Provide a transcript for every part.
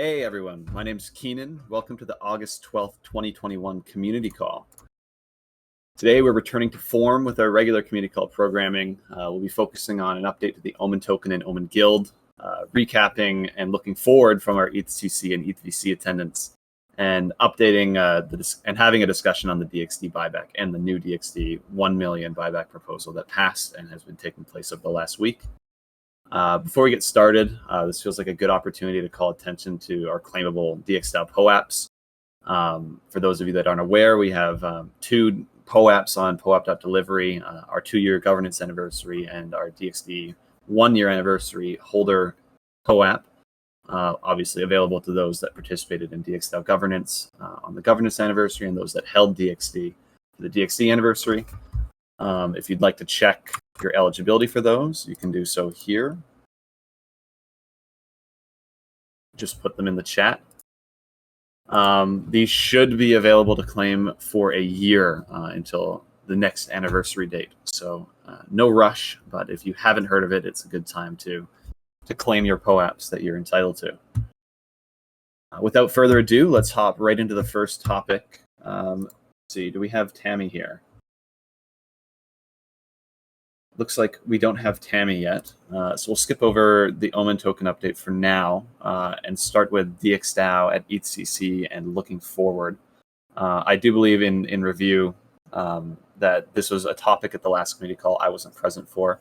Hey everyone, my name's Keenan. Welcome to the August 12th, 2021 community call. Today we're returning to form with our regular community call programming. We'll be focusing on an update to the Omen token and Omen guild, recapping and looking forward from our ETHCC and ETHVC attendance, and updating and having a discussion on the Dxd Buyback and the new Dxd 1 million buyback proposal that passed and has been taking place over the last week. Before we get started, this feels like a good opportunity to call attention to our Claimable DXdao apps. For those of you that aren't aware, we have two apps on POAP.delivery, our 2-year governance anniversary and our Dxd 1-year anniversary holder POAP, obviously available to those that participated in DXdao governance on the governance anniversary and those that held DXD for the DXD anniversary. If you'd like to check your eligibility for those, you can do so here. Just put them in the chat. These should be available to claim for a year until the next anniversary date. So no rush, but if you haven't heard of it, it's a good time to claim your POAPs that you're entitled to. Without further ado, let's hop right into the first topic. Let's see, do we have Tammy here? Looks like we don't have Tammy yet, so we'll skip over the Omen token update for now and start with DXdao at ETHCC and looking forward. I do believe in review that this was a topic at the last committee call I wasn't present for,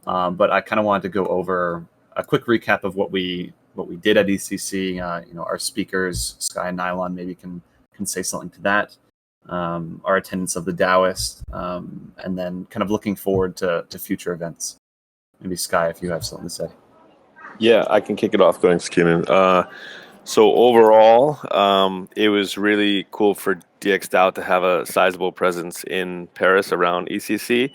but I kind of wanted to go over a quick recap of what we did at ETHCC. Our speakers, Sky and Nylon, maybe can say something to that. Our attendance of the Daoist, and then kind of looking forward to future events. Maybe Sky, if you have something to say. Yeah, I can kick it off. Thanks, Keenan. So overall, it was really cool for DXdao to have a sizable presence in Paris around ECC.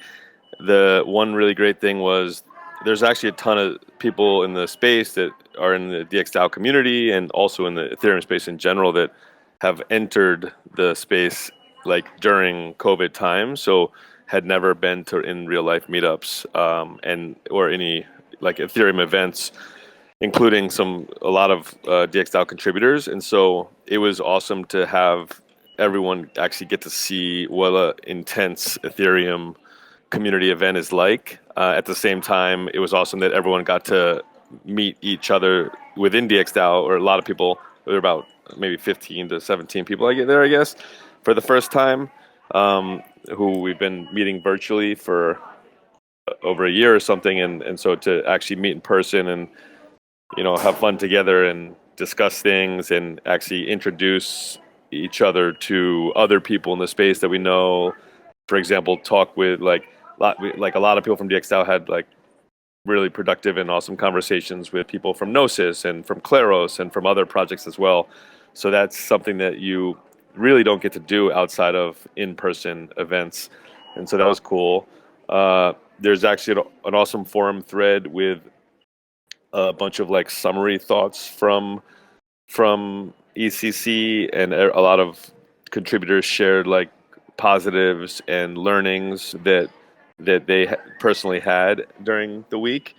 The one really great thing was there's actually a ton of people in the space that are in the DXdao community and also in the Ethereum space in general that have entered the space like during COVID time, so had never been to in real life meetups or any like Ethereum events, including a lot of DXdao contributors. And so it was awesome to have everyone actually get to see what an intense Ethereum community event is like. At the same time, it was awesome that everyone got to meet each other within DXdao, or a lot of people. There were about maybe 15 to 17 people I guess, for the first time, who we've been meeting virtually for over a year or something. And so to actually meet in person and, have fun together and discuss things and actually introduce each other to other people in the space that we know. For example, talk with a lot of people from DXdao had like really productive and awesome conversations with people from Gnosis and from Claros and from other projects as well. So that's something that you really don't get to do outside of in-person events. And so that was cool. There's actually an awesome forum thread with a bunch of like summary thoughts from ECC, and a lot of contributors shared like positives and learnings that they personally had during the week.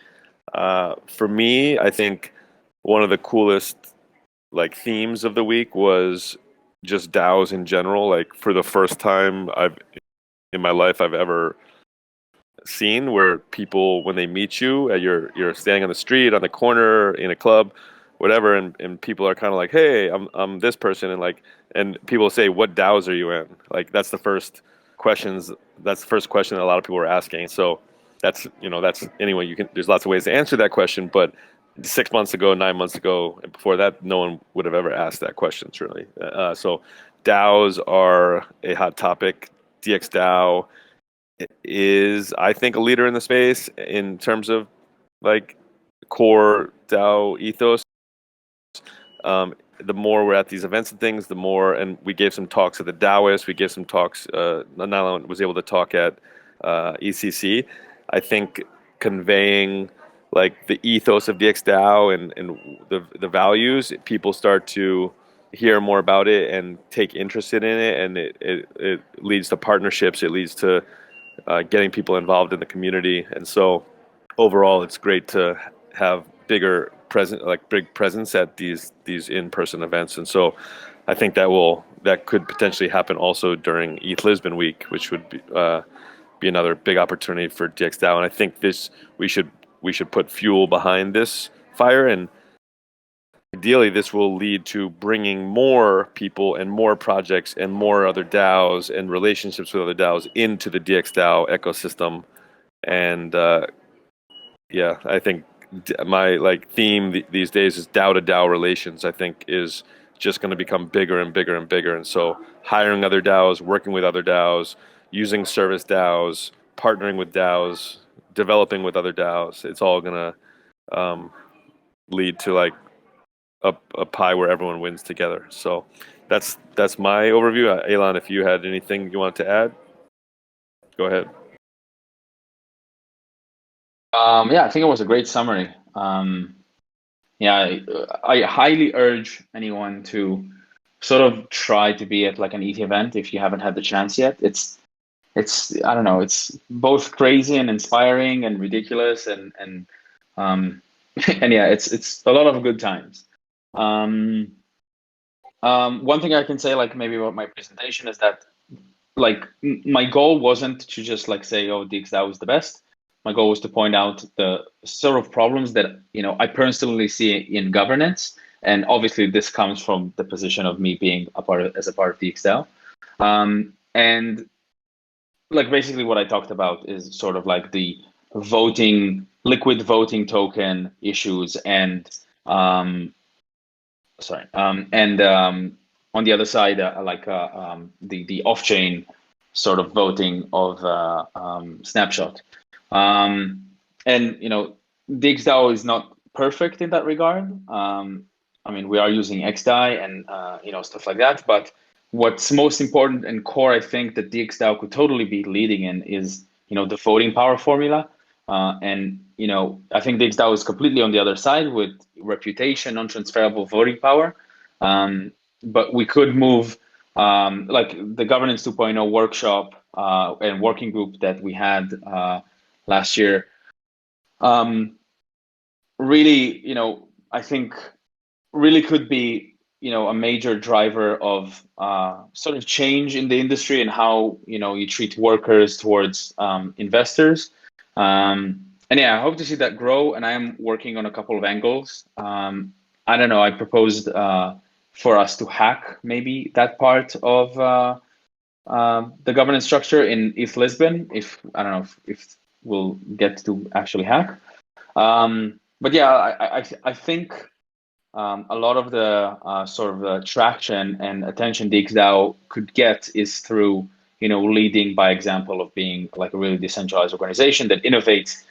For me, I think one of the coolest like themes of the week was just DAOs in general. Like for the first time in my life I've ever seen where people, when they meet you you're standing on the street, on the corner, in a club, whatever, and people are kind of like, hey, I'm this person, and people say, what DAOs are you in? Like that's the first question that a lot of people are asking. So that's anyway, there's lots of ways to answer that question, but 6 months ago, 9 months ago, and before that, no one would have ever asked that question, certainly. So DAOs are a hot topic. DXdao is, I think, a leader in the space in terms of like core DAO ethos. The more we're at these events and things, the more, and we gave some talks at the Daoist, we gave some talks, Nylon was able to talk at ECC. I think conveying like the ethos of DXdao and the values, people start to hear more about it and take interest in it, and it leads to partnerships, it leads to getting people involved in the community. And so overall, it's great to have bigger big presence at these in-person events. And so I think that could potentially happen also during ETH Lisbon week, which would be another big opportunity for DXdao. And I think we should put fuel behind this fire, and ideally this will lead to bringing more people and more projects and more other DAOs and relationships with other DAOs into the DXdao ecosystem. And yeah, I think my theme these days is DAO to DAO relations. I think is just going to become bigger and bigger and bigger. And so hiring other DAOs, working with other DAOs, using service DAOs, partnering with DAOs, developing with other DAOs, it's all going to lead to like a pie where everyone wins together. So that's my overview. Elon, if you had anything you wanted to add, go ahead. Yeah, I think it was a great summary. Yeah, I highly urge anyone to sort of try to be at like an ETH event if you haven't had the chance yet. It's I don't know, it's both crazy and inspiring and ridiculous and and yeah, it's a lot of good times. One thing I can say, like maybe about my presentation, is that like my goal wasn't to just like say, oh, DXdao is the best. My goal was to point out the sort of problems that I personally see in governance, and obviously this comes from the position of me being as a part of DXdao, and like basically what I talked about is sort of like the liquid voting token issues, and on the other side, the off-chain sort of voting of Snapshot. And DXdao is not perfect in that regard. I mean, we are using XDAI and stuff like that. But what's most important and core, I think, that DXdao could totally be leading in is the voting power formula. And I think DXdao is completely on the other side with reputation, non-transferable voting power. But we could move like the Governance 2.0 workshop and working group that we had last year. Really, I think really could be a major driver of sort of change in the industry and how you treat workers towards investors. And yeah, I hope to see that grow, and I am working on a couple of angles. I don't know, I proposed for us to hack maybe that part of the governance structure in ETH Lisbon, I don't know if we'll get to actually hack. But yeah, I think a lot of the sort of traction and attention DXdao could get is through leading by example of being like a really decentralized organization that innovates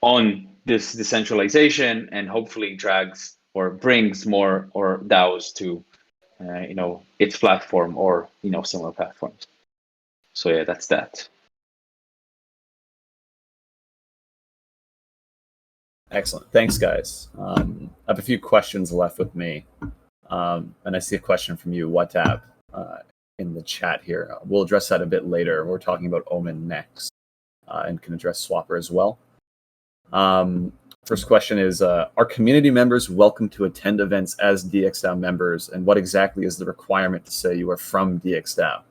on this decentralization and hopefully drags or brings more or DAOs to its platform or similar platforms. So yeah, that's that. Excellent. Thanks, guys. I have a few questions left with me. And I see a question from you, WhatsApp, in the chat here. We'll address that a bit later. We're talking about Omen next and can address Swapper as well. First question is, are community members welcome to attend events as DXdao members? And what exactly is the requirement to say you are from DXdao?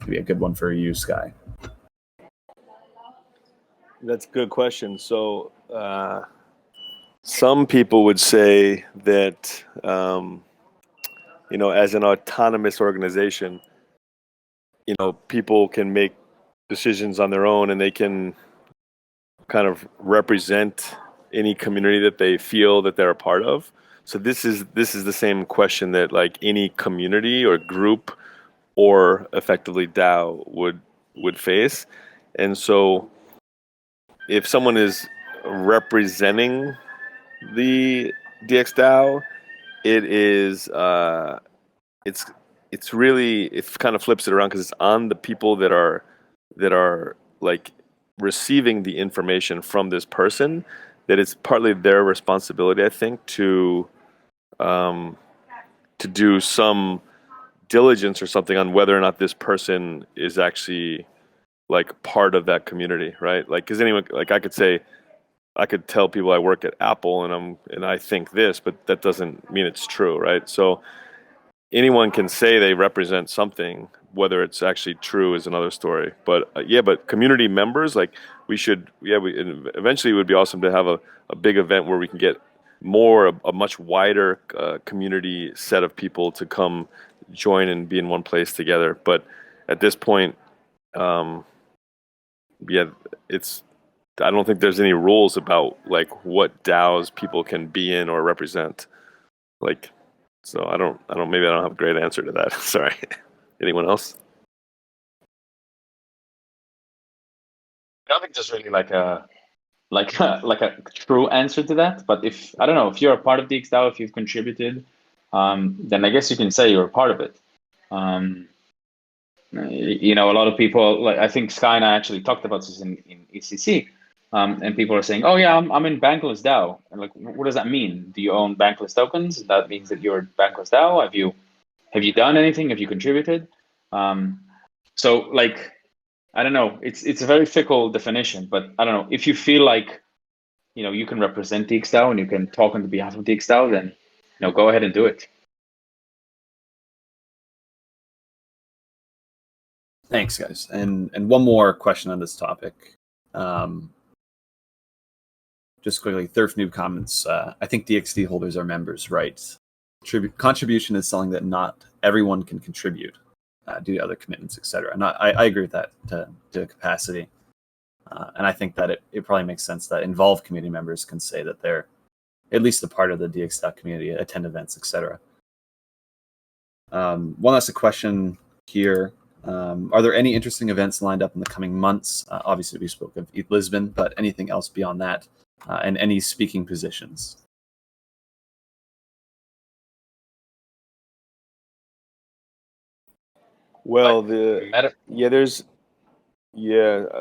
Could be a good one for you, Sky. That's a good question. So some people would say that, as an autonomous organization, people can make decisions on their own and they can kind of represent any community that they feel that they're a part of. So this is the same question that like any community or group or effectively DAO would face. And so if someone is representing the DXdao, it is it's really, it kind of flips it around because it's on the people that are like receiving the information from this person, that it's partly their responsibility, I think, to do some diligence or something on whether or not this person is actually like part of that community, right? Like, because anyone, like I could say, I could tell people I work at Apple and I think this, but that doesn't mean it's true, right? So anyone can say they represent something. Whether it's actually true is another story. But but community members, like and eventually it would be awesome to have a big event where we can get a much wider community set of people to come join and be in one place together. But at this point, I don't think there's any rules about like what DAOs people can be in or represent. Like, so maybe I don't have a great answer to that. Sorry. Anyone else? I don't think there's really like a true answer to that. But if you're a part of DXdao, if you've contributed, then I guess you can say you're a part of it. A lot of people, like I think Sky and I actually talked about this in ECC, and people are saying, "Oh yeah, I'm in Bankless DAO." And like, what does that mean? Do you own Bankless tokens? That means that you're Bankless DAO. Have you done anything? Have you contributed? So like, I don't know. It's a very fickle definition, but I don't know if you feel like you can represent DXdao and you can talk on behalf of DXdao, then go ahead and do it. Thanks, guys. And one more question on this topic. Just quickly, Thurf Noob comments. I think DXD holders are members, right? Contribution is something that not everyone can contribute due to other commitments, etc. And I agree with that to capacity. And I think that it probably makes sense that involved community members can say that they're at least a part of the DXdao community, attend events, etc. One last question here. Are there any interesting events lined up in the coming months? Obviously, we spoke of ETH Lisbon, but anything else beyond that? And any speaking positions? Well,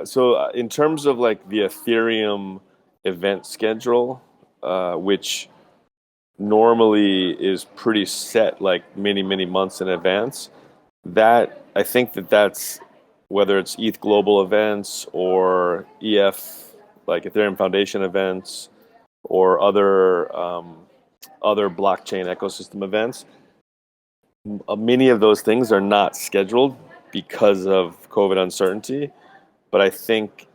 so in terms of like the Ethereum event schedule, which normally is pretty set, like many months in advance, that I think that's whether it's ETH global events or EF, like Ethereum Foundation events, or other blockchain ecosystem events. Many of those things are not scheduled because of COVID uncertainty, but I think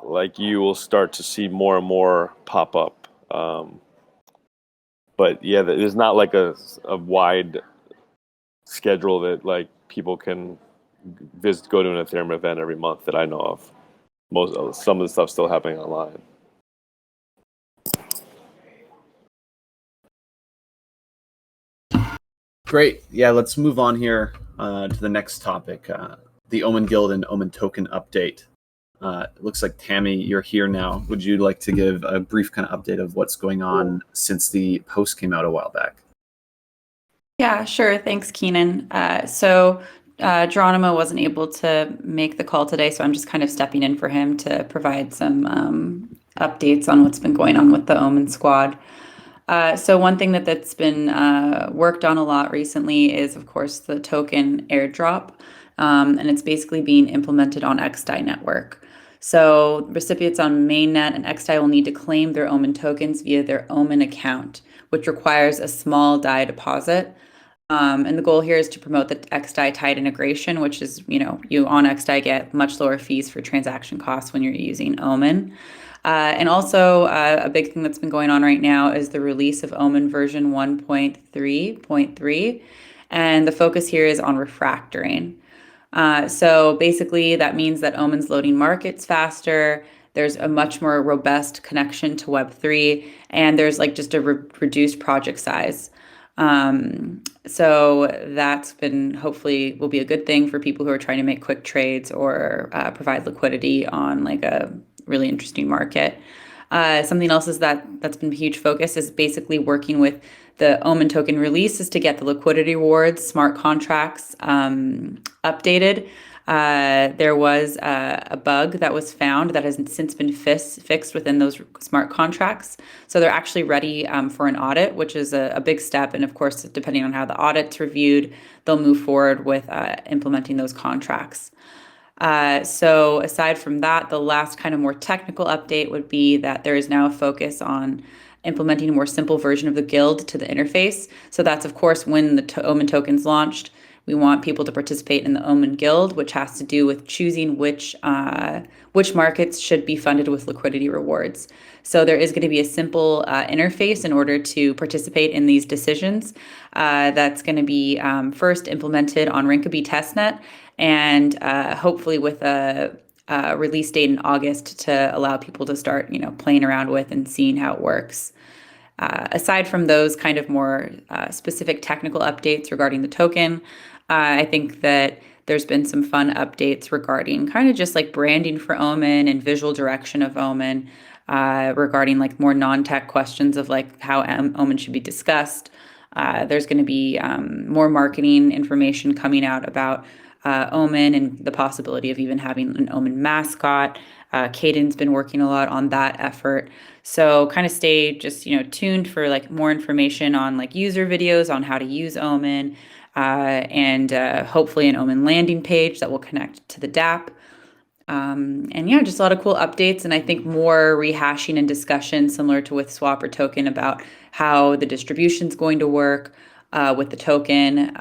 like you will start to see more and more pop up. But yeah, there's not like a wide schedule that like people can go to an Ethereum event every month that I know of. Some of the stuff's still happening online. Great. Yeah, let's move on here to the next topic, the Omen Guild and Omen token update. It looks like Tammy, you're here now. Would you like to give a brief kind of update of what's going on since the post came out a while back? Yeah, sure. Thanks, Keenan. So Geronimo wasn't able to make the call today, so I'm just kind of stepping in for him to provide some updates on what's been going on with the Omen squad. So one thing that's been worked on a lot recently is, of course, the token Airdrop, and it's basically being implemented on Xdai network. So recipients on Mainnet and Xdai will need to claim their Omen tokens via their Omen account, which requires a small DAI deposit. And the goal here is to promote the Xdai tied integration, which is, you on Xdai get much lower fees for transaction costs when you're using Omen. And also a big thing that's been going on right now is the release of Omen version 1.3.3. And the focus here is on refactoring. So basically that means that Omen's loading markets faster. There's a much more robust connection to Web3, and there's like just a reduced project size. So that's been hopefully will be a good thing for people who are trying to make quick trades or provide liquidity on like a really interesting market. Something else is that's been a huge focus is basically working with the Omen token release is to get the liquidity rewards, smart contracts updated. There was a bug that was found that has since been fixed within those smart contracts. So they're actually ready for an audit, which is a big step. And of course, depending on how the audit's reviewed, they'll move forward with implementing those contracts. So aside from that, the last kind of more technical update would be that there is now a focus on implementing a more simple version of the guild to the interface. So that's, of course, when the Omen tokens launched, we want people to participate in the Omen Guild, which has to do with choosing which markets should be funded with liquidity rewards. So there is going to be a simple interface in order to participate in these decisions. That's going to be first implemented on Rinkeby testnet, and hopefully with a release date in August to allow people to start, playing around with and seeing how it works. Aside from those kind of more specific technical updates regarding the token, I think that there's been some fun updates regarding kind of just like branding for Omen and visual direction of Omen, regarding like more non-tech questions of like how Omen should be discussed. There's going to be more marketing information coming out about Omen and the possibility of even having an Omen mascot. Caden's been working a lot on that effort. So kind of stay just, tuned for like more information on like user videos on how to use Omen, and hopefully an Omen landing page that will connect to the DApp. And yeah, just a lot of cool updates, and I think more rehashing and discussion similar to with Swapper token about how the distribution is going to work with the token.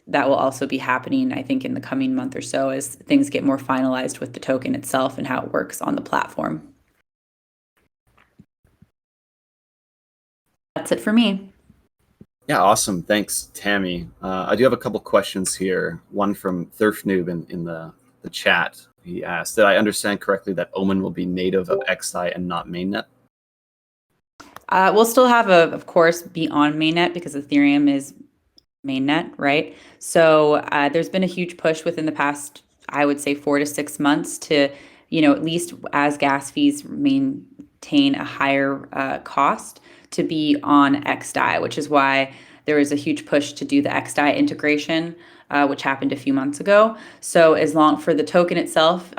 That will also be happening, I think, in the coming month or so as things get more finalized with the token itself and how it works on the platform. That's it for me. Yeah, awesome. Thanks, Tammy. I do have a couple questions here. One from Thurfnoob in the chat. He asked, did I understand correctly that Omen will be native of XI and not mainnet? We'll still have, of course, be on mainnet because Ethereum is mainnet, right? So there's been a huge push within the past, I would say, 4 to 6 months to, at least as gas fees maintain a higher cost, to be on XDAI, which is why there was a huge push to do the XDAI integration, which happened a few months ago. So as long for the token itself,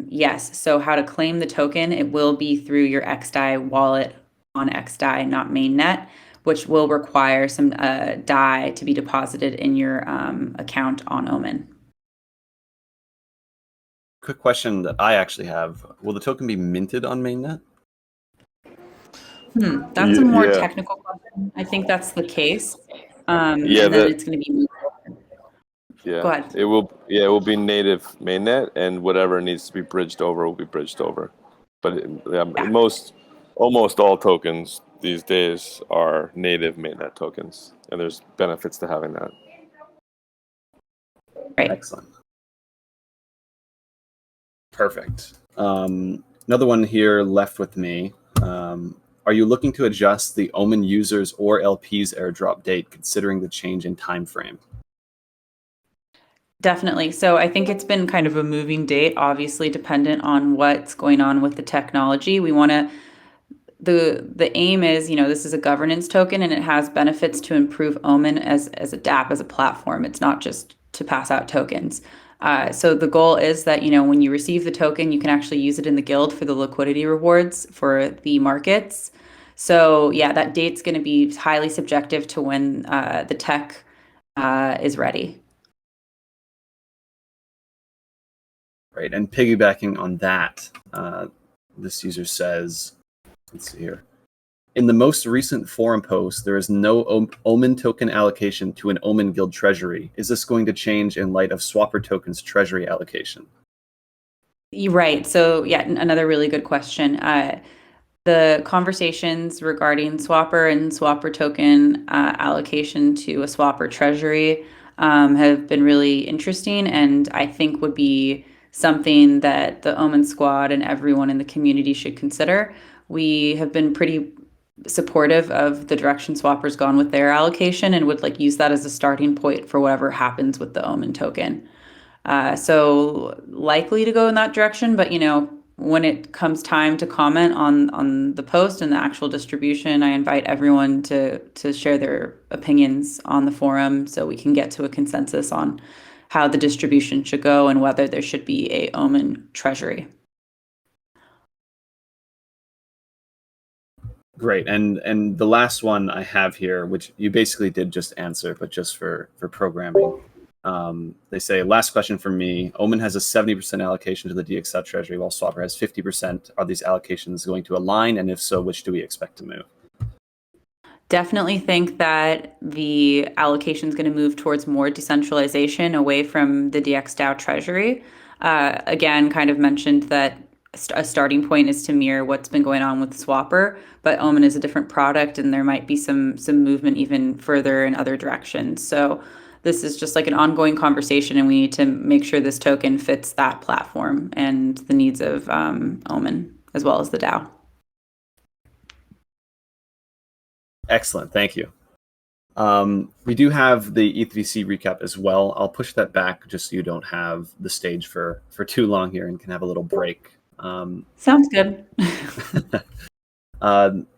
yes. So how to claim the token, it will be through your XDAI wallet on XDAI, not mainnet, which will require some DAI to be deposited in your account on Omen. Quick question that I actually have. Will the token be minted on mainnet? That's a more technical question. I think that's the case. And then it's going to be. Yeah, go ahead. It will be native mainnet, and whatever needs to be bridged over will be bridged over. But almost all tokens these days are native mainnet tokens, and there's benefits to having that. Right. Excellent. Perfect. Another one here left with me. Are you looking to adjust the Omen users or LPs airdrop date considering the change in time frame? Definitely. So I think it's been kind of a moving date, obviously dependent on what's going on with the technology. We want to the aim is, this is a governance token and it has benefits to improve Omen as a DApp, as a platform. It's not just to pass out tokens. So the goal is that, when you receive the token, you can actually use it in the guild for the liquidity rewards for the markets. So yeah, that date's going to be highly subjective to when the tech is ready. Right, and piggybacking on that, this user says, let's see here. In the most recent forum post, there is no Omen token allocation to an Omen guild treasury. Is this going to change in light of Swapper token's treasury allocation? You're right. So yeah, another really good question. The conversations regarding Swapper and Swapper token allocation to a Swapper treasury have been really interesting, and I think would be something that the Omen squad and everyone in the community should consider. We have been pretty supportive of the direction Swapper's gone with their allocation and would like use that as a starting point for whatever happens with the Omen token. So likely to go in that direction, but when it comes time to comment on the post and the actual distribution, I invite everyone to share their opinions on the forum so we can get to a consensus on how the distribution should go and whether there should be a Omen treasury. Great, and the last one I have here, which you basically did just answer, but just for programming. They say, last question from me. Omen has a 70% allocation to the DXdao treasury, while Swapper has 50%. Are these allocations going to align? And if so, which do we expect to move? Definitely think that the allocation is going to move towards more decentralization away from the DXdao treasury. Again, kind of mentioned that a starting point is to mirror what's been going on with Swapper, but Omen is a different product, and there might be some movement even further in other directions. So this is just like an ongoing conversation, and we need to make sure this token fits that platform and the needs of Omen as well as the DAO. Excellent, thank you. We do have the ETHVC recap as well. I'll push that back just so you don't have the stage for too long here and can have a little break. Sounds good.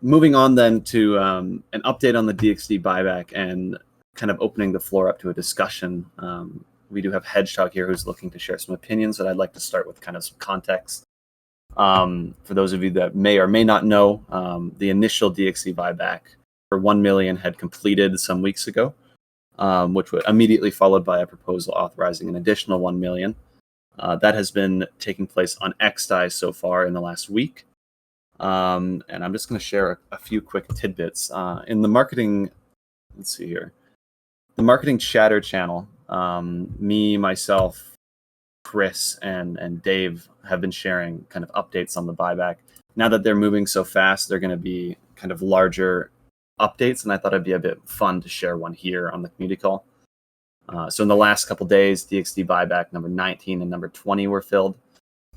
Moving on then to an update on the Dxd Buyback and kind of opening the floor up to a discussion. We do have Hedgehog here who's looking to share some opinions, but I'd like to start with kind of some context. For those of you that may or may not know, the initial Dxd Buyback for 1 million had completed some weeks ago, which was immediately followed by a proposal authorizing an additional 1 million. That has been taking place on Xdao so far in the last week. And I'm just going to share a few quick tidbits. In the marketing, let's see here, the marketing chatter channel, me, myself, Chris, and Dave have been sharing kind of updates on the buyback. Now that they're moving so fast, they're going to be kind of larger updates, and I thought it'd be a bit fun to share one here on the community call. So in the last couple days, Dxd Buyback number 19 and number 20 were filled.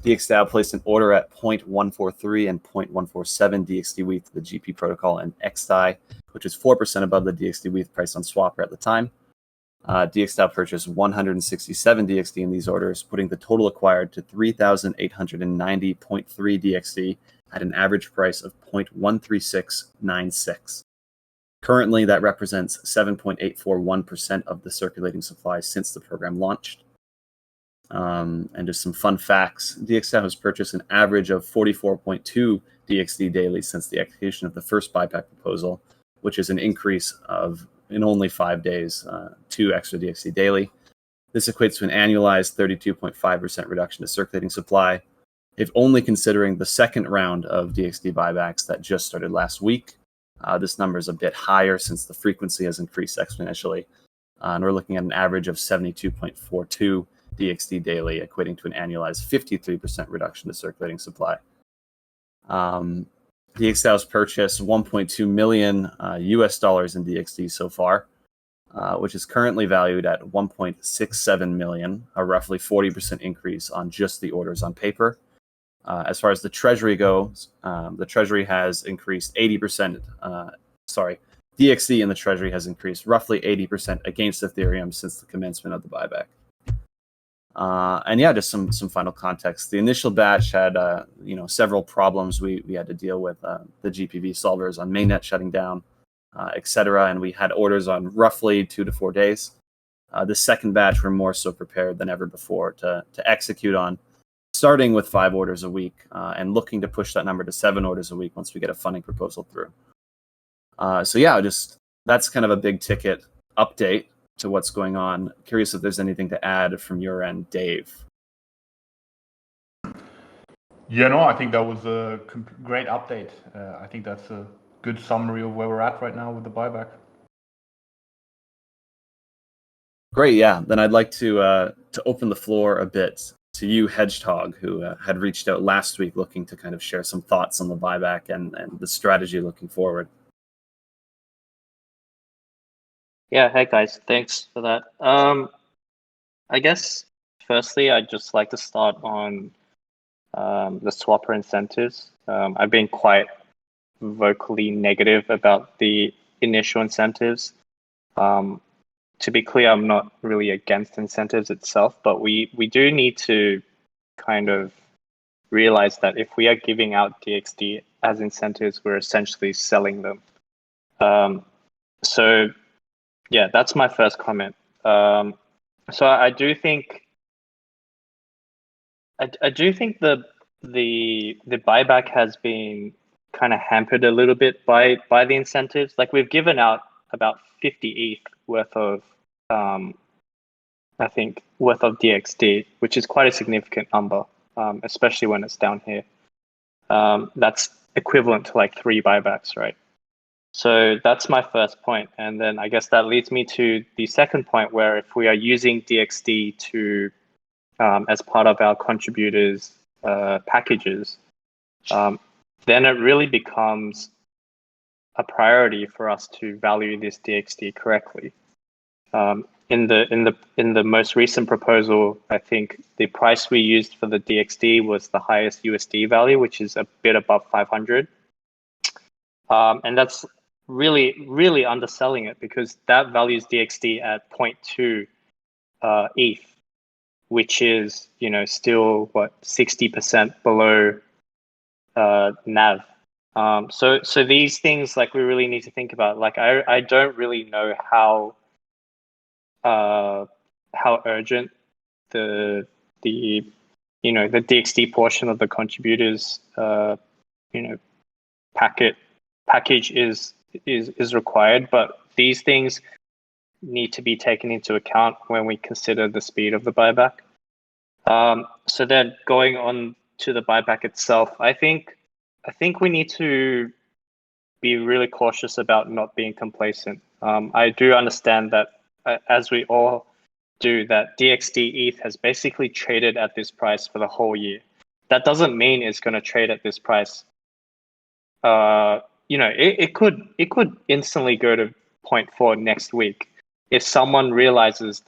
DXdao placed an order at 0.143 and 0.147 DXd WETH to the GP protocol and Xdao, which is 4% above the DXd WETH price on Swapper at the time. DXdao purchased 167 DXd in these orders, putting the total acquired to 3,890.3 DXd at an average price of 0.13696. Currently, that represents 7.841% of the circulating supply since the program launched. And just some fun facts. DXdao has purchased an average of 44.2 DXd daily since the execution of the first buyback proposal, which is an increase of, in only 5 days, 2 extra DXd daily. This equates to an annualized 32.5% reduction to circulating supply. If only considering the second round of Dxd buybacks that just started last week, this number is a bit higher since the frequency has increased exponentially. And we're looking at an average of 72.42 DXd daily, equating to an annualized 53% reduction to circulating supply. DXdao has purchased 1.2 million US dollars in DXd so far, which is currently valued at 1.67 million, a roughly 40% increase on just the orders on paper. As far as the treasury goes, the treasury has increased 80%. DXd in the treasury has increased roughly 80% against Ethereum since the commencement of the buyback. And yeah, just some final context. The initial batch had several problems we had to deal with, the GPV solvers on Mainnet shutting down, etc. And we had orders on roughly 2 to 4 days. The second batch we're more so prepared than ever before to execute on, starting with 5 orders a week and looking to push that number to 7 orders a week once we get a funding proposal through. So yeah, that's kind of a big ticket update to what's going on. Curious if there's anything to add from your end, Dave. Yeah, no, I think that was a great update. I think that's a good summary of where we're at right now with the buyback. Great, yeah. Then I'd like to open the floor a bit to you, Hedgehog, who had reached out last week looking to kind of share some thoughts on the buyback and the strategy looking forward. Yeah, hey guys, thanks for that. I guess firstly, I'd just like to start on the swapper incentives. I've been quite vocally negative about the initial incentives. To be clear, I'm not really against incentives itself, but we do need to kind of realize that if we are giving out DXD as incentives, we're essentially selling them. So yeah, that's my first comment. So I do think the buyback has been kind of hampered a little bit by the incentives. Like we've given out about 50 ETH worth of I think, worth of DXD, which is quite a significant number, especially when it's down here. That's equivalent to like 3 buybacks, right? So that's my first point. And then I guess that leads me to the second point, where if we are using DXD to as part of our contributors packages, then it really becomes a priority for us to value this DXD correctly. In the most recent proposal, I think the price we used for the DXD was the highest USD value, which is a bit above 500. And that's really underselling it, because that values DXD at 0.2 ETH, which is, still 60% below NAV. So these things, like, we really need to think about. Like, I don't really know how urgent the DXD portion of the contributors package is required, but these things need to be taken into account when we consider the speed of the buyback. So then going on to the buyback itself, I think we need to be really cautious about not being complacent. I do understand that, as we all do, that DXD ETH has basically traded at this price for the whole year. That doesn't mean it's going to trade at this price. It could instantly go to 0.4 next week if someone realizes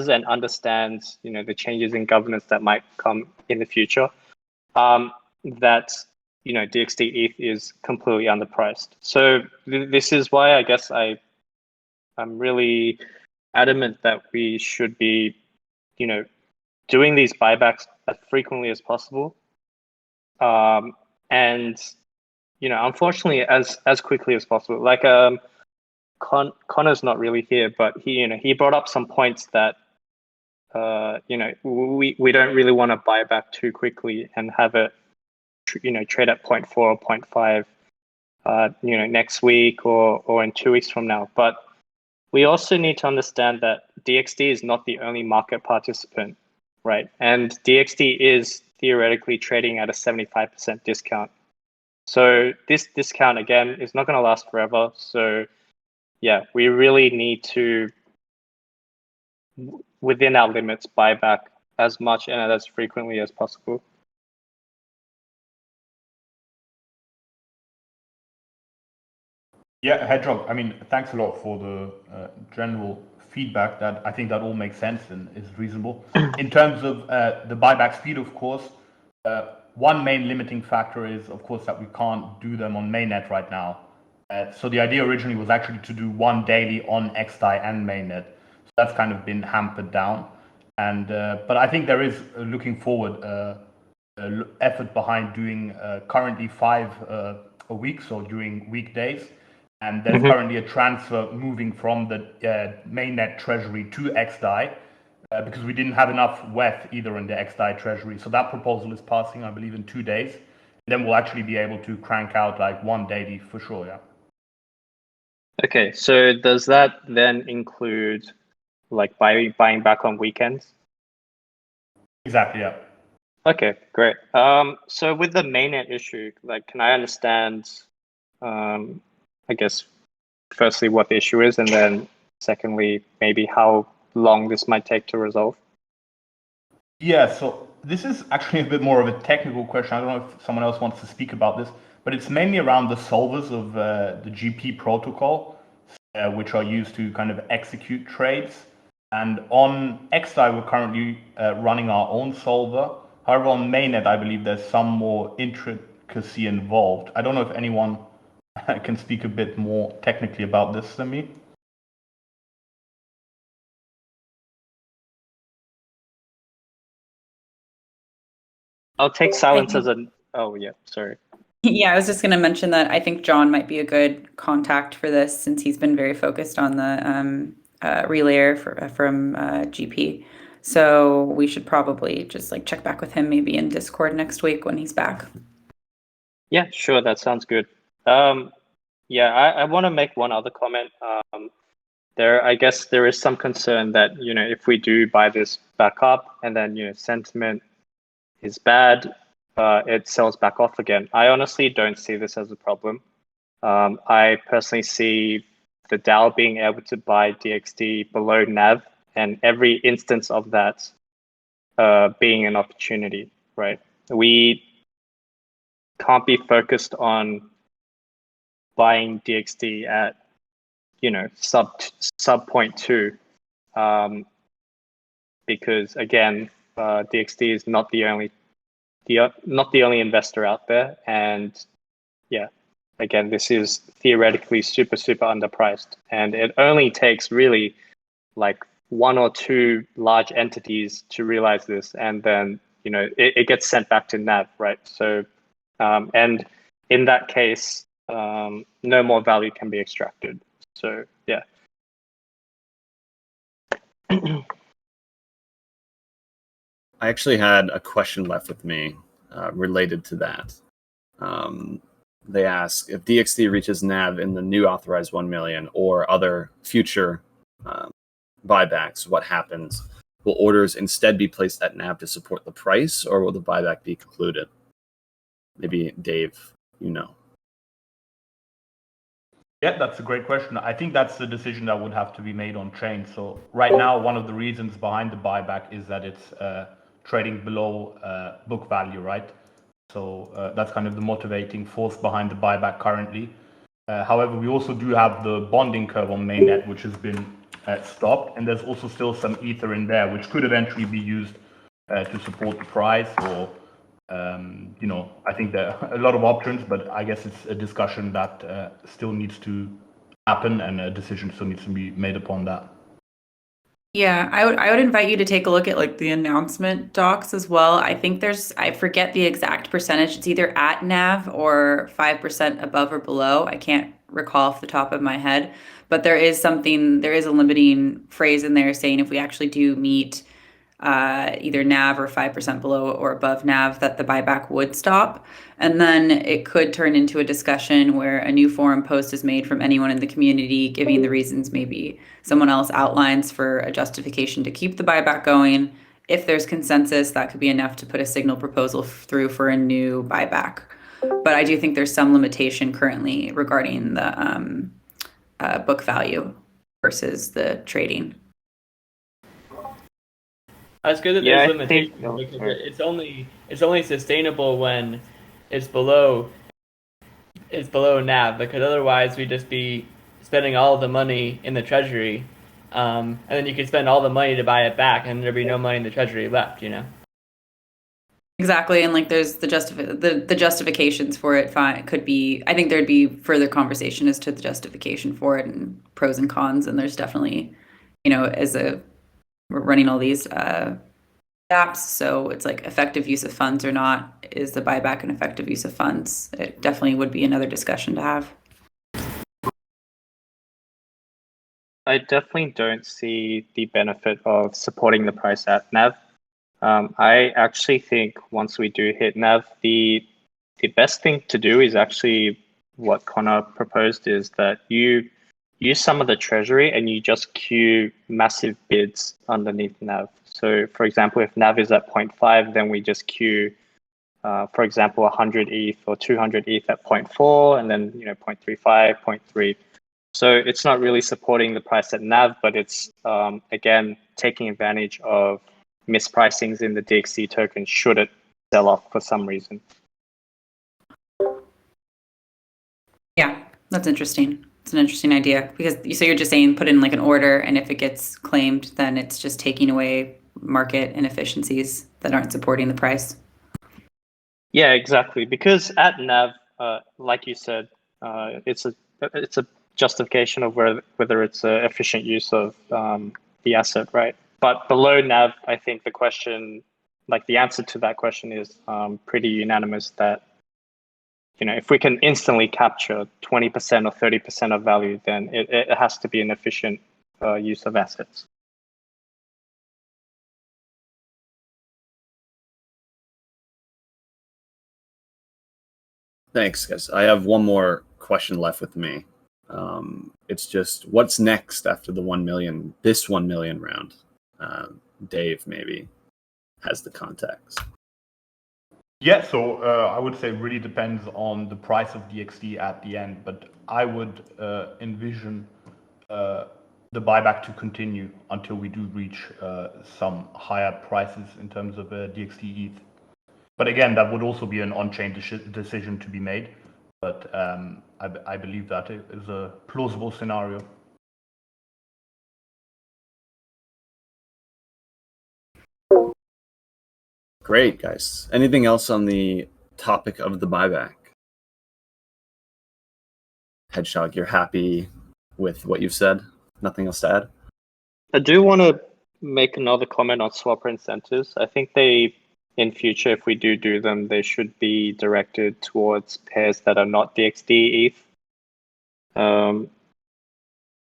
and understands, the changes in governance that might come in the future. That DXD ETH is completely underpriced. So this is why I guess I'm really adamant that we should be, doing these buybacks as frequently as possible. And, unfortunately, as quickly as possible. Like, Connor's not really here, but he brought up some points that, we don't really want to buy back too quickly and have it, trade at 0.4 or 0.5, next week or in 2 weeks from now. But we also need to understand that DXD is not the only market participant, right? And DXD is theoretically trading at a 75% discount. So this discount, again, is not going to last forever. So yeah, we really need to, within our limits, buy back as much and as frequently as possible. Yeah, Hedgehog, thanks a lot for the general feedback. That I think that all makes sense and is reasonable. In terms of the buyback speed, of course, one main limiting factor is, of course, that we can't do them on Mainnet right now. So the idea originally was actually to do one daily on Xdai and Mainnet. So that's kind of been hampered down. And but I think there is, looking forward, effort behind doing currently 5 a week, so during weekdays. And there's currently a transfer moving from the Mainnet treasury to Xdai, because we didn't have enough WETH either in the Xdai treasury. So that proposal is passing, I believe, in 2 days. And then we'll actually be able to crank out like one daily for sure, yeah. Okay, so does that then include like buying back on weekends? Exactly, yeah. Okay, great. So with the Mainnet issue, like, can I understand, I guess, firstly, what the issue is, and then secondly, maybe how long this might take to resolve? Yeah, so this is actually a bit more of a technical question. I don't know if someone else wants to speak about this, but it's mainly around the solvers of the GP protocol, which are used to kind of execute trades. And on Xdai, we're currently running our own solver. However, on Mainnet, I believe there's some more intricacy involved. I don't know if anyone can speak a bit more technically about this than me. I'll take silence as a... Oh, yeah, sorry. Yeah, I was just going to mention that I think John might be a good contact for this, since he's been very focused on the relayer from GP. So we should probably just like check back with him maybe in Discord next week when he's back. Yeah, sure, that sounds good. Yeah, I want to make one other comment. I guess there is some concern that, if we do buy this back up and then, sentiment is bad, it sells back off again. I honestly don't see this as a problem. I personally see the DAO being able to buy DXD below NAV, and every instance of that being an opportunity, right? We can't be focused on buying DXD at sub 0.2, because again, DXD is not the only investor out there, and yeah, again, this is theoretically super underpriced, and it only takes really like one or two large entities to realize this, and then it gets sent back to NAV, right? So and in that case, no more value can be extracted. So yeah. I actually had a question left with me related to that. They ask, if DXD reaches NAV in the new authorized 1 million or other future buybacks, what happens? Will orders instead be placed at NAV to support the price, or will the buyback be concluded? Maybe Dave, Yeah, that's a great question. I think that's the decision that would have to be made on chain. So right now, one of the reasons behind the buyback is that it's trading below book value, right? So that's kind of the motivating force behind the buyback currently. However, we also do have the bonding curve on Mainnet, which has been stopped, and there's also still some ether in there, which could eventually be used to support the price, or I think there are a lot of options, but I guess it's a discussion that still needs to happen, and a decision still needs to be made upon that. Yeah, I would invite you to take a look at like the announcement docs as well. I think I forget the exact percentage. It's either at NAV or 5% above or below. I can't recall off the top of my head, but there is a limiting phrase in there saying if we actually do meet either NAV or 5% below or above NAV, that the buyback would stop. And then it could turn into a discussion where a new forum post is made from anyone in the community giving the reasons. Maybe someone else outlines for a justification to keep the buyback going. If there's consensus, that could be enough to put a signal proposal through for a new buyback. But I do think there's some limitation currently regarding the book value versus the trading. It's good that there's limitations, because it's only sustainable when it's below NAV, because otherwise we'd just be spending all the money in the treasury, and then you could spend all the money to buy it back, and there'd be no money in the treasury left. Exactly, and like there's the justifications for it. Could be. I think there'd be further conversation as to the justification for it and pros and cons. And there's definitely, we're running all these apps, so it's like effective use of funds or not. Is the buyback an effective use of funds? It definitely would be another discussion to have. I definitely don't see the benefit of supporting the price at NAV. I actually think once we do hit NAV, the best thing to do is actually what Connor proposed, is that you use some of the treasury and you just queue massive bids underneath NAV. So for example, if NAV is at 0.5, then we just queue, for example, 100 ETH or 200 ETH at 0.4, and then 0.35, 0.3. So it's not really supporting the price at NAV, but it's, again, taking advantage of mispricings in the DXD token should it sell off for some reason. Yeah, that's interesting. It's an interesting idea, because so you're just saying put in like an order, and if it gets claimed, then it's just taking away market inefficiencies that aren't supporting the price. Yeah, exactly. Because at NAV, like you said, it's a justification of whether it's an efficient use of the asset, right? But below NAV, I think the answer to that question is pretty unanimous, that if we can instantly capture 20% or 30% of value, then it has to be an efficient use of assets. Thanks, guys. I have one more question left with me. It's just what's next after the 1 million, this 1 million round. Dave maybe has the context. Yeah, so I would say it really depends on the price of DXD at the end, but I would envision the buyback to continue until we do reach some higher prices in terms of DXD ETH. But again, that would also be an on-chain decision to be made. But I believe that is a plausible scenario. Great, guys. Anything else on the topic of the buyback? Hedgehog, you're happy with what you've said? Nothing else to add? I do want to make another comment on swapper incentives. I think in future, if we do them, they should be directed towards pairs that are not DXD ETH.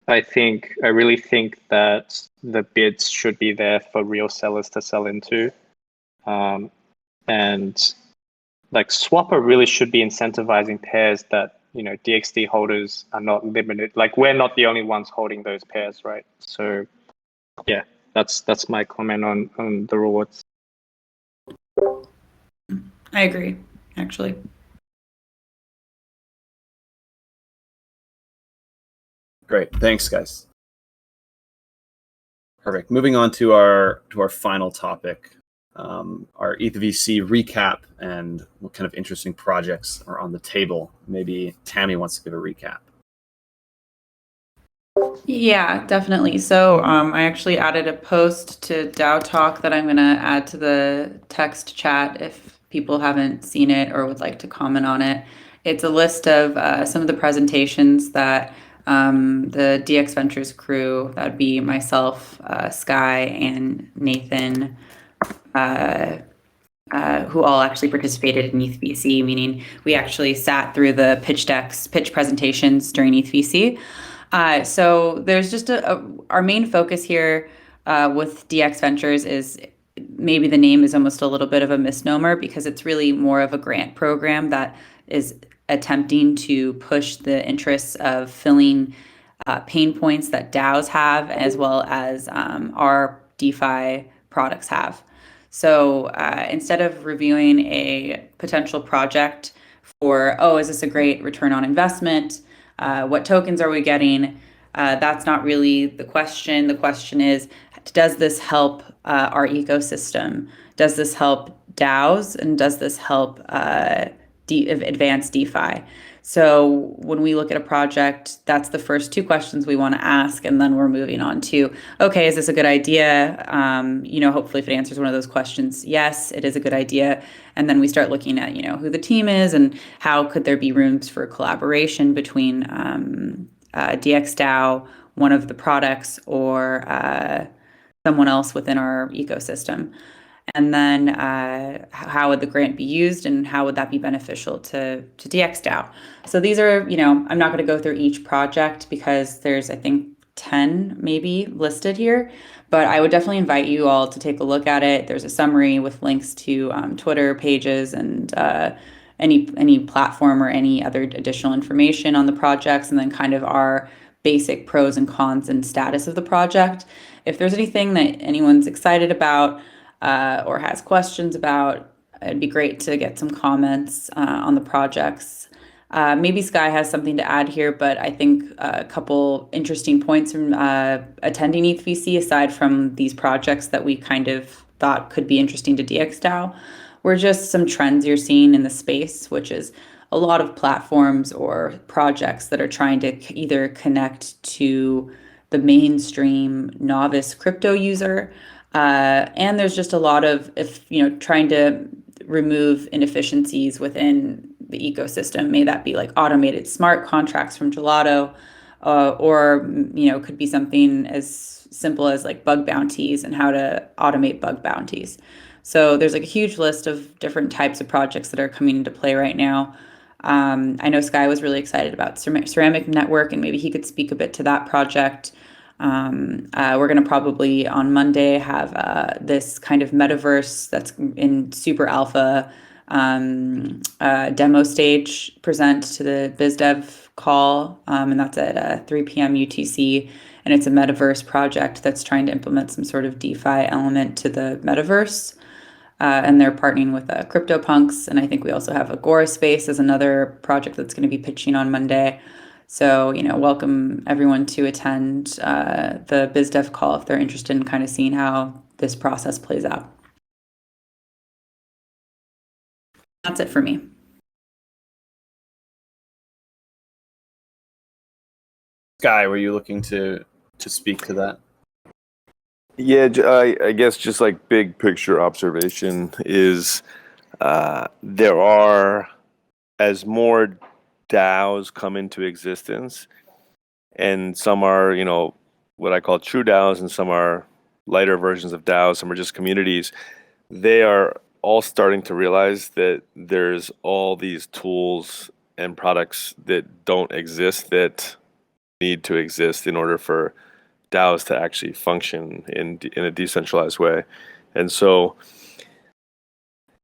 I really think that the bids should be there for real sellers to sell into. And like swapper really should be incentivizing pairs that, DXD holders are not limited. Like we're not the only ones holding those pairs, right? So yeah, that's my comment on the rewards. I agree, actually. Great, thanks, guys. Perfect. Moving on to our final topic, our ETHVC recap and what kind of interesting projects are on the table. Maybe Tammy wants to give a recap. Yeah, definitely. So I actually added a post to DAO Talk that I'm going to add to the text chat if people haven't seen it or would like to comment on it. It's a list of some of the presentations that the DX Ventures crew, that would be myself, Sky, and Nathan, who all actually participated in ETHVC, meaning we actually sat through the pitch presentations during ETHVC. So there's just our main focus here with DX Ventures is maybe the name is almost a little bit of a misnomer because it's really more of a grant program that is attempting to push the interests of filling pain points that DAOs have as well as our DeFi products have. So instead of reviewing a potential project for, is this a great return on investment? What tokens are we getting? That's not really the question. The question is, does this help our ecosystem? Does this help DAOs? And does this help advance DeFi? So when we look at a project, that's the first two questions we want to ask. And then we're moving on to, okay, is this a good idea? Hopefully if it answers one of those questions, yes, it is a good idea. And then we start looking at, who the team is and how could there be rooms for collaboration between DXdao, one of the products, or someone else within our ecosystem. And then how would the grant be used and how would that be beneficial to DXdao? So these are, I'm not going to go through each project because there's, I think, 10 maybe listed here, but I would definitely invite you all to take a look at it. There's a summary with links to Twitter pages and any platform or any other additional information on the projects, and then kind of our basic pros and cons and status of the project. If there's anything that anyone's excited about, or has questions about, it'd be great to get some comments on the projects. Maybe Sky has something to add here, but I think a couple interesting points from attending ETHVC, aside from these projects that we kind of thought could be interesting to DXdao, were just some trends you're seeing in the space, which is a lot of platforms or projects that are trying to either connect to the mainstream novice crypto user, and there's just a lot of, trying to remove inefficiencies within the ecosystem. May that be like automated smart contracts from Gelato, or, could be something as simple as like bug bounties and how to automate bug bounties. So there's like a huge list of different types of projects that are coming into play right now. I know Sky was really excited about Ceramic Network, and maybe he could speak a bit to that project. We're going to probably on Monday have this kind of metaverse that's in super alpha demo stage present to the BizDev call, and that's at 3 p.m. UTC. And it's a metaverse project that's trying to implement some sort of DeFi element to the metaverse. And they're partnering with CryptoPunks. And I think we also have Agora Space as another project that's going to be pitching on Monday. So, welcome everyone to attend the BizDev call if they're interested in kind of seeing how this process plays out. That's it for me. Guy, were you looking to speak to that? Yeah, I guess just like big picture observation is there are, as more DAOs come into existence, and some are, what I call true DAOs, and some are lighter versions of DAOs, some are just communities, they are all starting to realize that there's all these tools and products that don't exist that need to exist in order for DAOs to actually function in a decentralized way. And so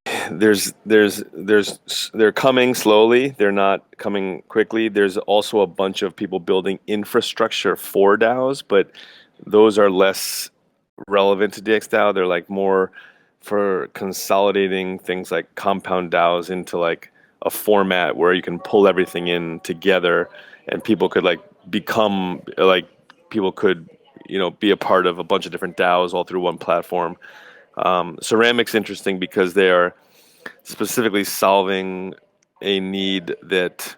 they're coming slowly. They're not coming quickly. There's also a bunch of people building infrastructure for DAOs, but those are less relevant to DXdao. They're like more for consolidating things like compound DAOs into like a format where you can pull everything in together, and people could like become like people could be a part of a bunch of different DAOs all through one platform. Ceramic's interesting because they are specifically solving a need that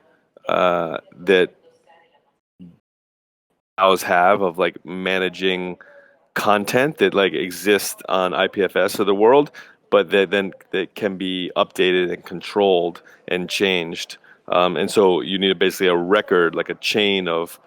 that DAOs have of like managing content that like exists on IPFS of the world, but that can be updated and controlled and changed. And so you need basically a record, like a chain of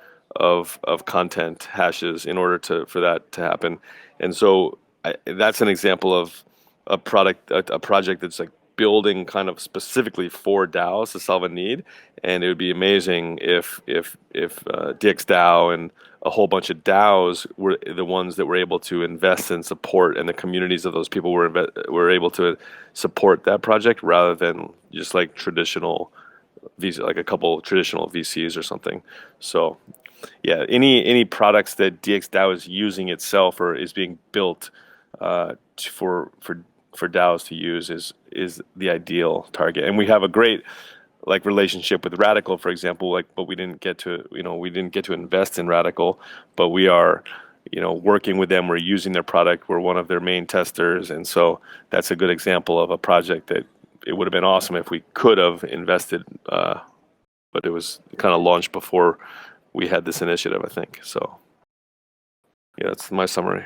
content hashes in order for that to happen. And so that's an example of a project that's like building kind of specifically for DAOs to solve a need. And it would be amazing if DXdao and a whole bunch of DAOs were the ones that were able to invest and support, and the communities of those people were able to support that project rather than just like traditional VC, like a couple traditional VCs or something. So yeah, any products that DXdao is using itself or is being built for DAOs to use is the ideal target. And we have a great like relationship with Radical, for example, like, but we didn't get to invest in Radical, but we are working with them. We're using their product. We're one of their main testers, and so that's a good example of a project that it would have been awesome if we could have invested, but it was kind of launched before we had this initiative, I think. So yeah, that's my summary.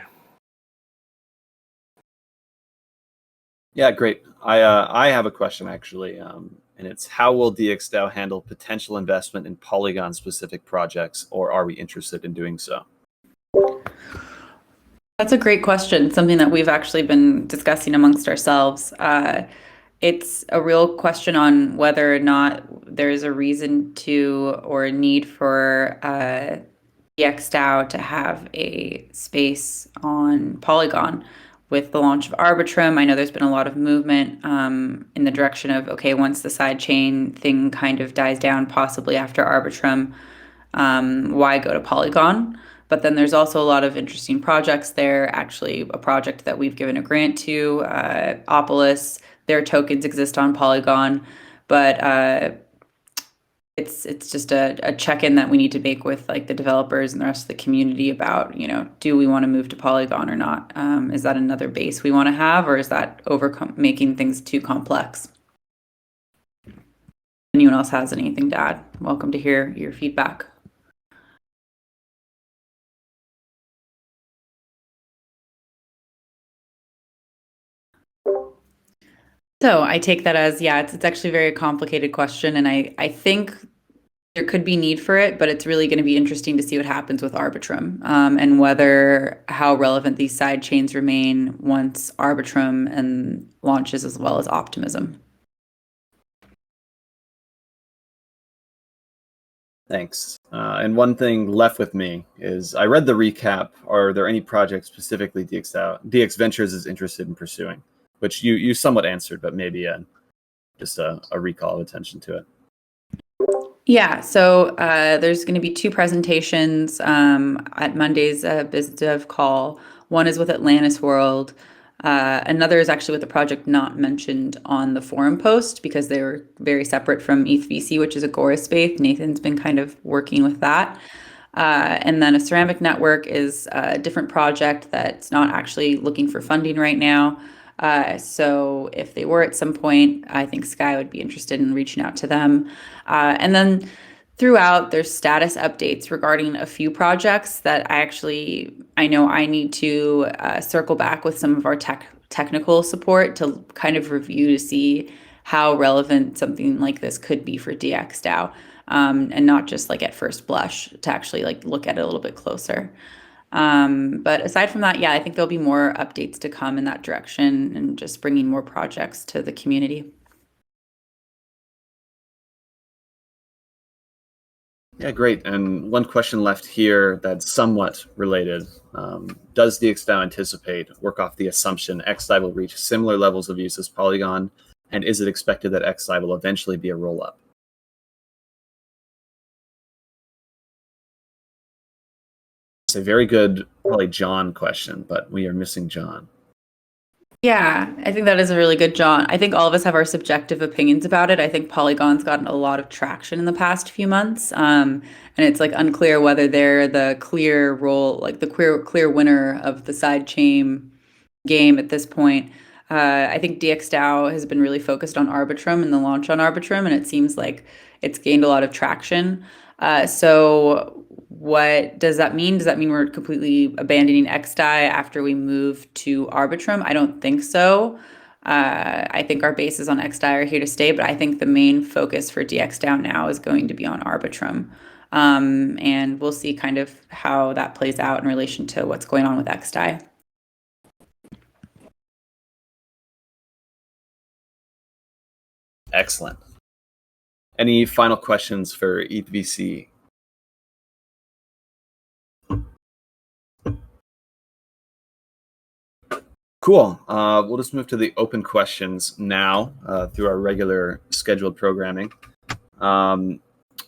Yeah, great. I have a question actually, and it's how will DXdao handle potential investment in Polygon specific projects, or are we interested in doing so? That's a great question. Something that we've actually been discussing amongst ourselves. It's a real question on whether or not there's a reason to or a need for DXdao to have a space on Polygon. With the launch of Arbitrum, I know there's been a lot of movement in the direction of, okay, once the sidechain thing kind of dies down, possibly after Arbitrum, why go to Polygon? But then there's also a lot of interesting projects there. Actually, a project that we've given a grant to, Opolis, their tokens exist on Polygon, but it's just a check-in that we need to make with like the developers and the rest of the community about, do we want to move to Polygon or not? Is that another base we want to have, or is that making things too complex? Anyone else has anything to add? Welcome to hear your feedback. So I take that as, yeah, it's actually a very complicated question. And I think there could be need for it, but it's really going to be interesting to see what happens with Arbitrum and how relevant these side chains remain once Arbitrum and launches, as well as Optimism. Thanks. And one thing left with me is I read the recap. Are there any projects specifically DX Ventures is interested in pursuing? Which you somewhat answered, but maybe just a recall of attention to it. Yeah, so there's going to be two presentations at Monday's BizDev call. One is with Atlantis World. Another is actually with a project not mentioned on the forum post because they were very separate from ETHVC, which is Agora Space. Nathan's been kind of working with that. And then a ceramic network is a different project that's not actually looking for funding right now. So if they were at some point, I think Sky would be interested in reaching out to them. And then throughout, there's status updates regarding a few projects that I know I need to circle back with some of our technical support to kind of review to see how relevant something like this could be for DXdao. And not just like at first blush, to actually like look at it a little bit closer. But aside from that, yeah, I think there'll be more updates to come in that direction and just bringing more projects to the community. Yeah, great. And one question left here that's somewhat related. Does DXdao anticipate work off the assumption XDAI will reach similar levels of use as Polygon? And is it expected that XDAI will eventually be a roll-up? It's a very good, probably John question, but we are missing John. Yeah, I think that is a really good John. I think all of us have our subjective opinions about it. I think Polygon's gotten a lot of traction in the past few months. And it's like unclear whether they're the clear role, like the clear winner of the sidechain game at this point. I think DXdao has been really focused on Arbitrum and the launch on Arbitrum, and it seems like it's gained a lot of traction. So what does that mean? Does that mean we're completely abandoning XDAI after we move to Arbitrum? I don't think so. I think our bases on XDAI are here to stay, but I think the main focus for DXdao now is going to be on Arbitrum. And we'll see kind of how that plays out in relation to what's going on with XDAI. Excellent. Any final questions for ETHVC? Cool. We'll just move to the open questions now through our regular scheduled programming. I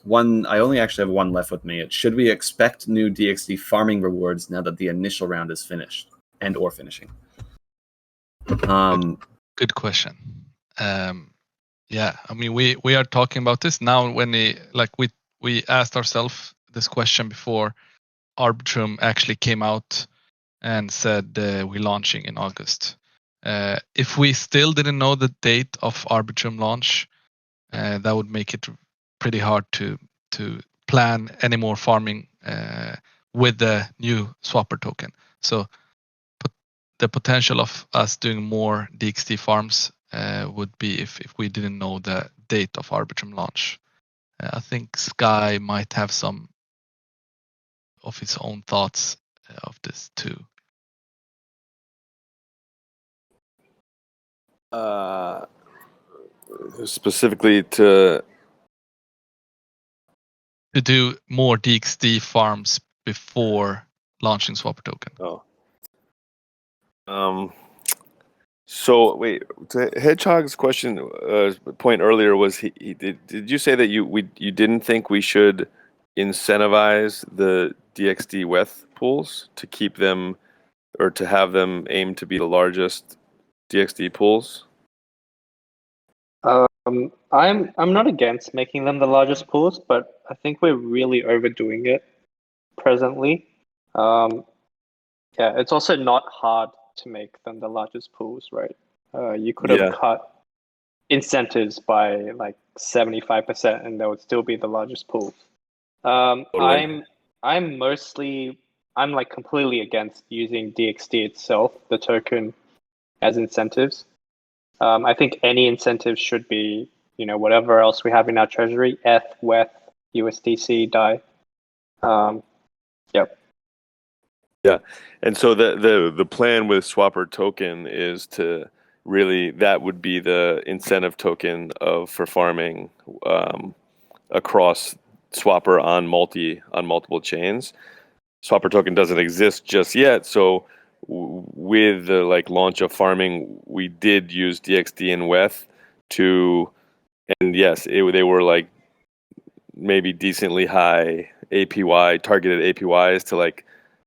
only actually have one left with me. Should we expect new DXD farming rewards now that the initial round is finished or finishing? Good question. Yeah, I mean, we are talking about this now. When we asked ourselves this question before Arbitrum actually came out and said we're launching in August. If we still didn't know the date of Arbitrum launch, that would make it pretty hard to plan any more farming with the new swapper token. So the potential of us doing more DXD farms would be if we didn't know the date of Arbitrum launch. I think Sky might have some of his own thoughts of this too. Specifically to do more DXD farms before launching swapper token. Oh. So wait, to Hedgehog's question point earlier was did you say that you didn't think we should incentivize the DXD WETH pools to keep them or to have them aim to be the largest DXD pools? I'm not against making them the largest pools, but I think we're really overdoing it presently. Yeah, it's also not hard to make them the largest pools, right? You could have cut incentives by like 75% and they would still be the largest pools. Totally. I'm like completely against using DXD itself, the token, as incentives. I think any incentive should be, whatever else we have in our treasury, ETH, WETH, USDC, DAI. Yep. Yeah, and so the plan with swapper token is to really, that would be the incentive token for farming across swapper on multiple chains. Swapper token doesn't exist just yet, so with the launch of farming, we did use DXD and WETH to and yes, they were like maybe decently high APY, targeted APYs to like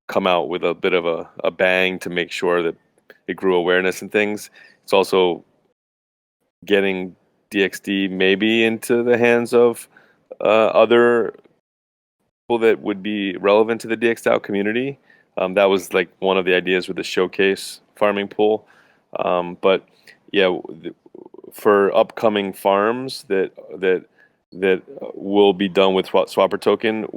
come out with a bit of a bang to make sure that it grew awareness and things. It's also getting DXD maybe into the hands of other people that would be relevant to the DXdao community. That was like one of the ideas with the showcase farming pool. But yeah, for upcoming farms that will be done with Swapper token,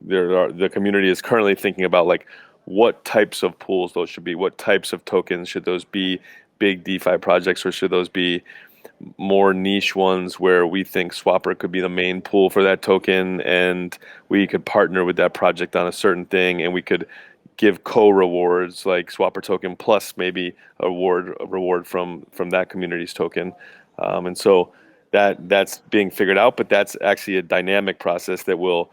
the community is currently thinking about like what types of pools those should be, what types of tokens should those be, big DeFi projects, or should those be more niche ones where we think Swapper could be the main pool for that token, and we could partner with that project on a certain thing, and we could give co-rewards like Swapper token plus maybe a reward from that community's token. And so that's being figured out, but that's actually a dynamic process there will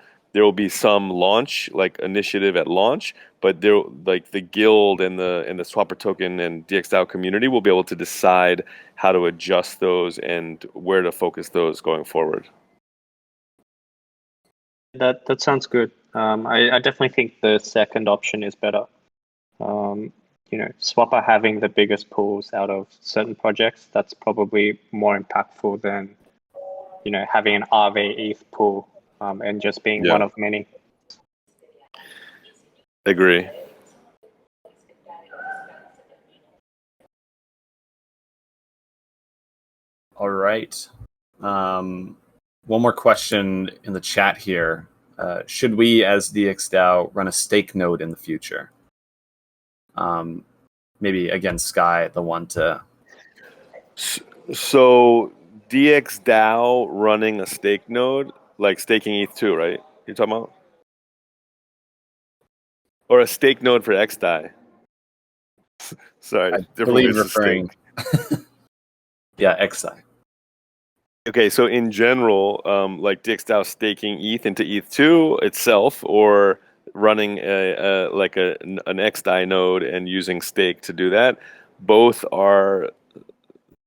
be some launch, like initiative at launch, but there, like the guild and the Swapper token and DXdao community will be able to decide how to adjust those and where to focus those going forward. That sounds good. I definitely think the second option is better. Swapper having the biggest pools out of certain projects, that's probably more impactful than having an Aave ETH pool and just being one of many. Agree. All right. One more question in the chat here. Should we, as DXdao, run a stake node in the future? Maybe, again, Sky, the one to... So DXdao running a stake node, like staking ETH2, right? You're talking about? Or a stake node for XDAI. Sorry, I believe referring... Yeah, XDAI. Okay, so in general, like DXdao staking ETH into ETH2 itself, or running an XDAI node and using stake to do that, both are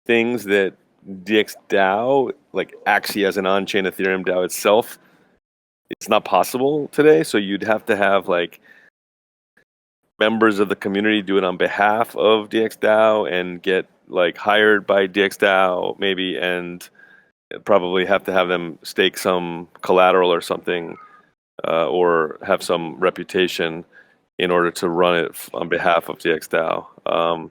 things that DXdao, like actually as an on-chain Ethereum DAO itself, it's not possible today. So you'd have to have like members of the community do it on behalf of DXdao and get like hired by DXdao maybe, and probably have to have them stake some collateral or something, or have some reputation in order to run it on behalf of DXdao.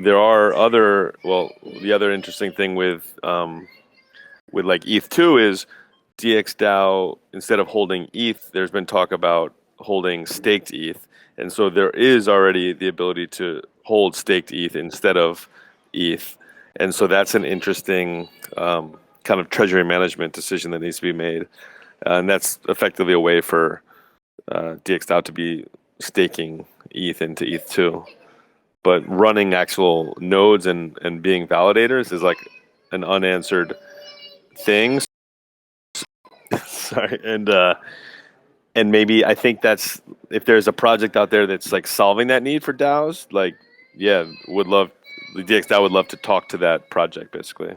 There are the other interesting thing with like ETH2 is DXdao, instead of holding ETH, there's been talk about holding staked ETH. And so there is already the ability to hold staked ETH instead of ETH. And so that's an interesting kind of treasury management decision that needs to be made. And that's effectively a way for DXdao to be staking ETH into ETH2. But running actual nodes and being validators is like an unanswered thing. Sorry. And maybe I think that's, if there's a project out there that's like solving that need for DAOs, like, yeah, DXdao would love to talk to that project basically.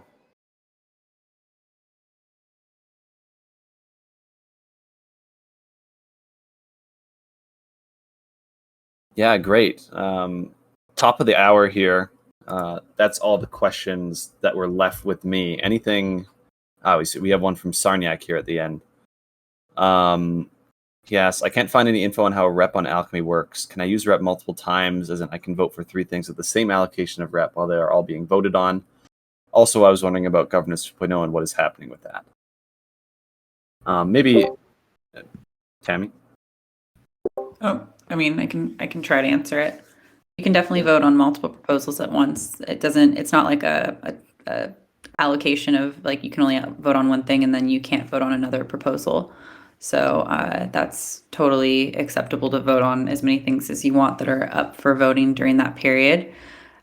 Yeah, great. Top of the hour here. That's all the questions that were left with me. Anything? We have one from Sarniak here at the end. Yes, I can't find any info on how a rep on Alchemy works. Can I use rep multiple times, as in I can vote for 3 things with the same allocation of rep while they are all being voted on? Also, I was wondering about Governance 2.0 and what is happening with that. Maybe, Tammy? Oh, I mean, I can try to answer it. You can definitely vote on multiple proposals at once. It's not like a allocation of like you can only vote on one thing and then you can't vote on another proposal. So that's totally acceptable to vote on as many things as you want that are up for voting during that period.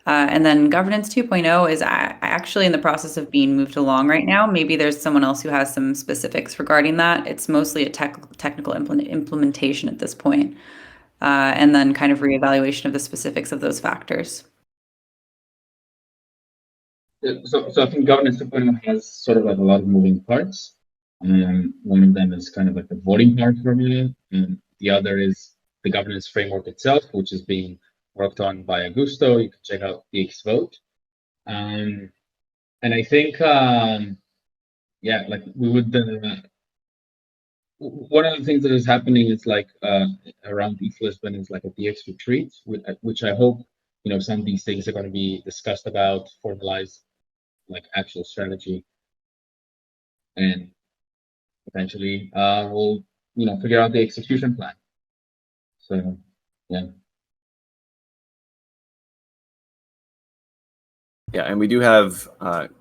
And then Governance 2.0 is actually in the process of being moved along right now. Maybe there's someone else who has some specifics regarding that. It's mostly a technical implementation at this point. And then kind of reevaluation of the specifics of those factors. So I think governance 2.0 has sort of like a lot of moving parts. One of them is kind of like the voting part formula, and the other is the governance framework itself, which is being worked on by Augusto. You can check out DXvote. And I think, yeah, like we would. One of the things that is happening is like around East Lisbon is like a DX retreat, which I hope some of these things are going to be discussed about, formalized, like actual strategy, and eventually we'll figure out the execution plan. So yeah. Yeah, and we do have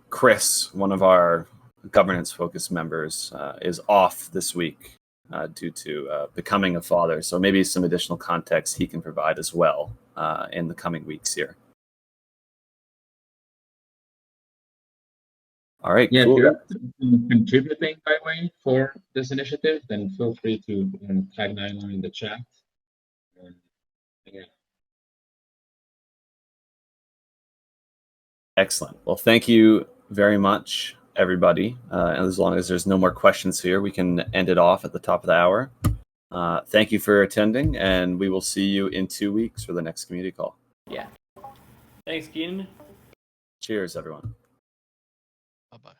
Chris, one of our governance-focused members, is off this week due to becoming a father. So maybe some additional context he can provide as well in the coming weeks here. All right, Yeah, cool. if you're contributing, by the way, for this initiative, then feel free to tag Nylon in the chat. Yeah. Excellent. Well, thank you very much, everybody. And as long as there's no more questions here, we can end it off at the top of the hour. Thank you for attending, and we will see you in 2 weeks for the next community call. Yeah. Thanks, Keenan. Cheers, everyone. Bye-bye.